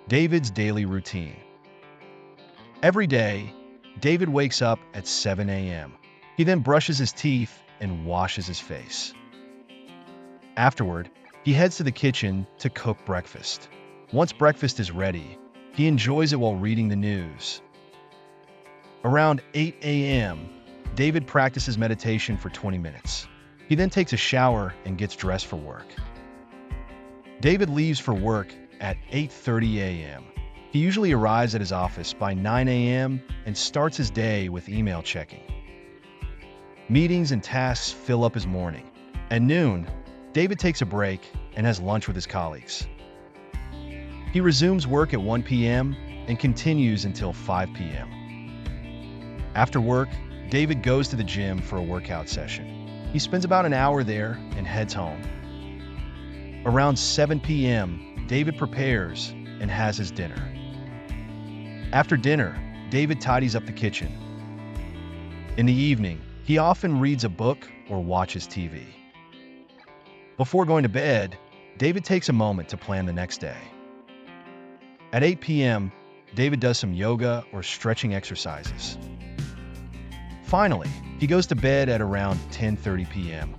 David's daily routine. Every day, David wakes up at 7 a.m. He then brushes his teeth and washes his face. Afterward, he heads to the kitchen to cook breakfast. Once breakfast is ready, he enjoys it while reading the news. Around 8 a.m., David practices meditation for 20 minutes. He then takes a shower and gets dressed for work. David leaves for work at 8:30 a.m. He usually arrives at his office by 9 a.m. and starts his day with email checking. Meetings and tasks fill up his morning. At noon, David takes a break and has lunch with his colleagues. He resumes work at 1 p.m. and continues until 5 p.m. After work, David goes to the gym for a workout session. He spends about an hour there and heads home. Around 7 p.m., David prepares and has his dinner. After dinner, David tidies up the kitchen. In the evening, he often reads a book or watches TV. Before going to bed, David takes a moment to plan the next day. At 8 p.m., David does some yoga or stretching exercises. Finally, he goes to bed at around 10:30 p.m.